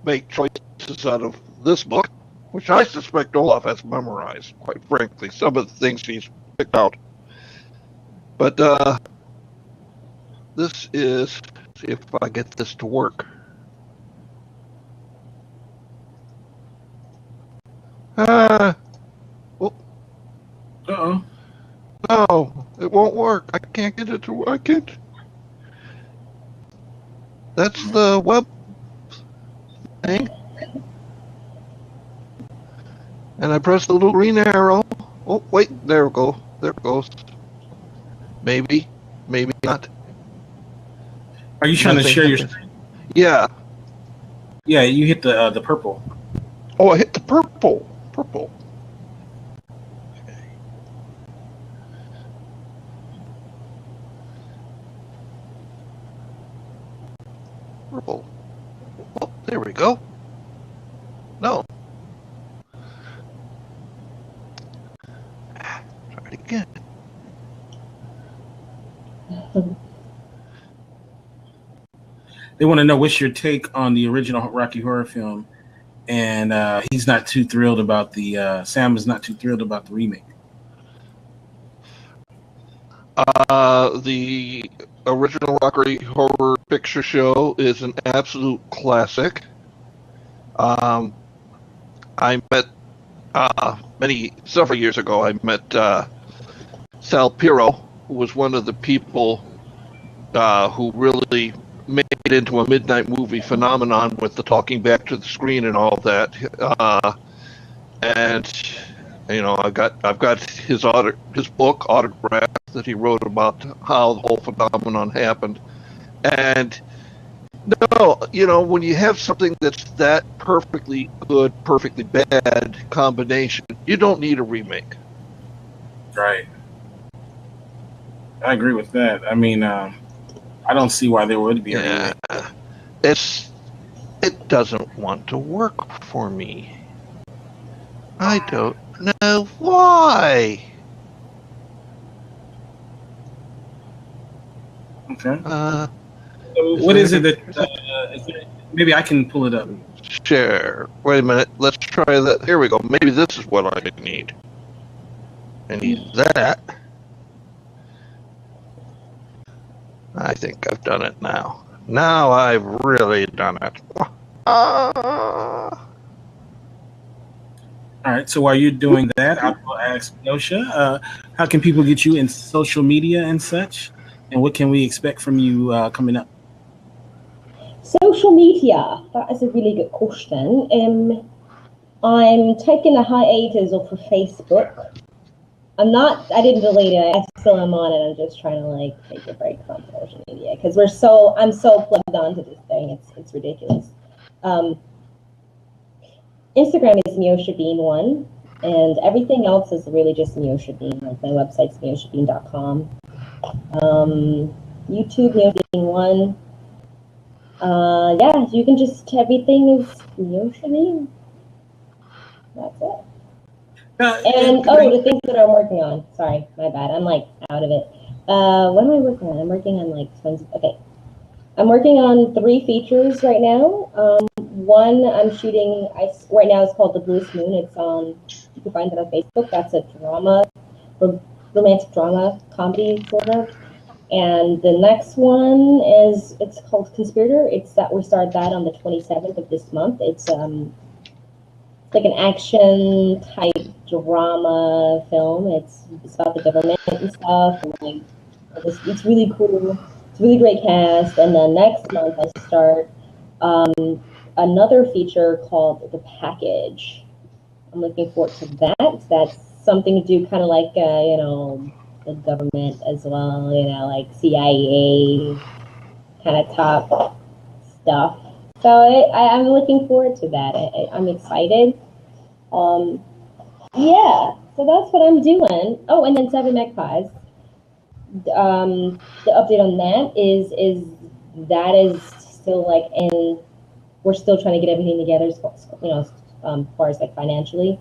make choices out of this book, which I suspect Olaf has memorized, quite frankly, some of the things he's picked out. But this is, see if I get this to work. No, it won't work. I can't get it to work. I can't. That's the web thing. And I press the little green arrow. Oh, wait, there we go. There it goes. Maybe, maybe not. Are you trying to share your screen? Yeah. Yeah, you hit the purple. Oh, I hit the purple. Purple. Okay. Purple. Oh, there we go. No. Try it again. They want to know what's your take on the original Rocky Horror film, and he's not too thrilled about the Sam is not too thrilled about the remake. The original Rocky Horror Picture Show is an absolute classic. I met several years ago. I met Sal Piro, who was one of the people who really made it into a midnight movie phenomenon with the talking back to the screen and all that. And you know, I've got his book autographed that he wrote about how the whole phenomenon happened. And no, you know, when you have something that's that perfectly good, perfectly bad combination, you don't need a remake. Right. I agree with that. I mean, I don't see why there would be a remake. It doesn't want to work for me. I don't know why. Okay. What is it that maybe I can pull it up? Share. Wait a minute. Let's try that. Here we go. Maybe this is what I need. I need that. I think I've done it now. Now I've really done it. All right. So while you're doing that, I will ask Meosha, how can people get you in social media and such? And what can we expect from you coming up? Social media, that is a really good question. I'm taking a hiatus off of Facebook. I didn't delete it. I still am on it. I'm just trying to like take a break from social media because I'm so plugged onto this thing. It's ridiculous. Instagram is Meosha Bean 1, and everything else is really just Meosha Bean. Like my website's meoshabean.com. YouTube Meosha Bean 1. Yeah, you can just everything is Meosha Bean. That's it. The things that I'm working on. Sorry, my bad. I'm like out of it. What am I working on? I'm working on like tons. Okay, I'm working on 3 features right now. One I'm shooting. Right now it's called The Bluest Moon. It's on. You can find it on Facebook. That's a romantic drama comedy sort of. And the next one it's called Conspirator. We start that on the 27th of this month. It's like an action type drama film. It's about the government and stuff. And like, it's really cool. It's a really great cast. And then next month I start another feature called The Package. I'm looking forward to that. That's something to do kind of like the government as well. Like CIA kind of top stuff. So I'm looking forward to that. I'm excited. Yeah, so that's what I'm doing. Oh, and then Seven Magpies. The update on that is still like we're still trying to get everything together, as far as like financially.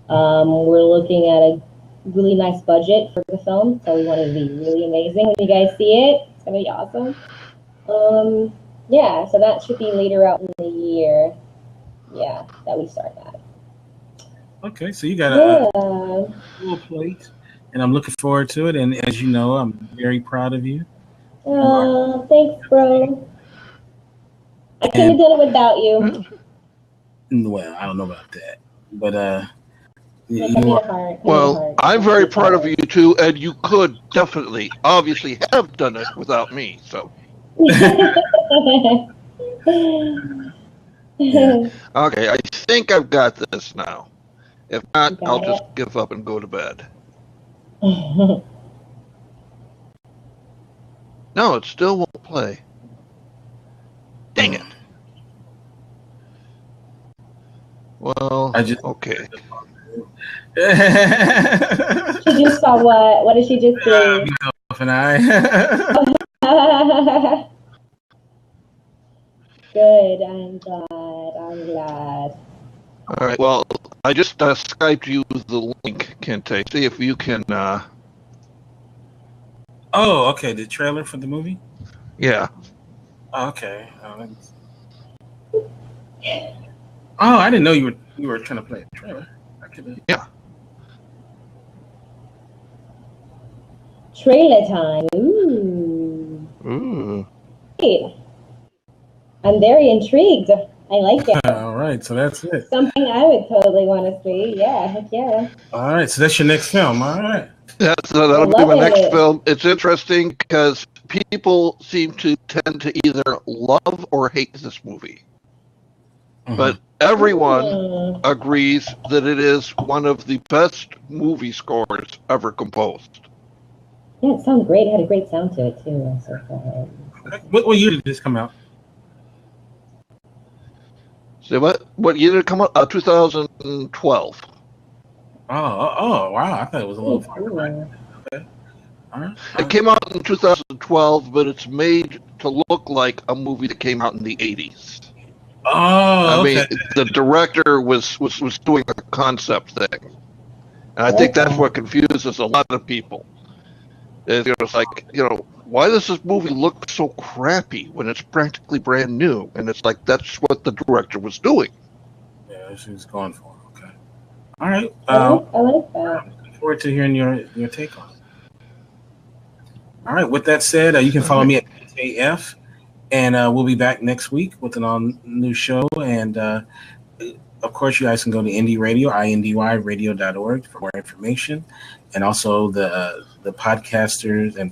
We're looking at a really nice budget for the film, so we want it to be really amazing when you guys see it. It's gonna be awesome. Yeah, so that should be later out in the year. Yeah, that we start that. Okay, so you got a full plate, and I'm looking forward to it. And as you know, I'm very proud of you. Thanks, bro. I couldn't have done it without you. Well, I don't know about that, but I'm very proud of you too, and you could definitely, obviously, have done it without me. So. Yeah. Okay, I think I've got this now. If not, Got I'll it. just give up and go to bed. No, it still won't play. Dang it. Well, okay. She just saw what? What did she just see? Myself and I. Good. I'm glad. I'm glad. All right. Well, I just Skyped you the link, Kente. See if you can. Oh, okay. The trailer for the movie. Yeah. Oh, okay. Oh, I didn't know you were trying to play a trailer. Yeah. Trailer time. Ooh. Ooh. Great. I'm very intrigued. I like it. All right, so that's it. Something I would totally want to see. Yeah, heck yeah. All right, so that's your next film. All right. Yeah, so that'll be my love next it. film. It's interesting because people seem to tend to either love or hate this movie. Mhm. But everyone agrees that it is one of the best movie scores ever composed. Yeah, it sounds great. It had a great sound to it too. So far. What year did this come out? Say what? What year did it come out? 2012. Oh, wow! I thought it was a little Oh, farther cool. back. Okay. All right. It came out in 2012, but it's made to look like a movie that came out in the 80s. Oh, I mean, okay. the director was doing a concept thing, and I think that's what confuses a lot of people. It's like, why does this movie look so crappy when it's practically brand new? And it's like, that's what the director was doing. Yeah, that's what he's going for. Okay. All right. I like that. I'm looking forward to hearing your take on it. All right. With that said, you can follow me at AF, and we'll be back next week with an all-new show. And, of course, you guys can go to Indie Radio, indyradio.org for more information. And also the Podcasters and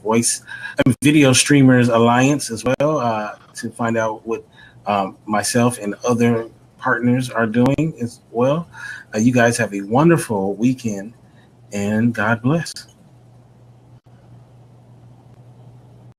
Video Streamers Alliance as well, to find out what myself and other partners are doing as well. You guys have a wonderful weekend, and God bless.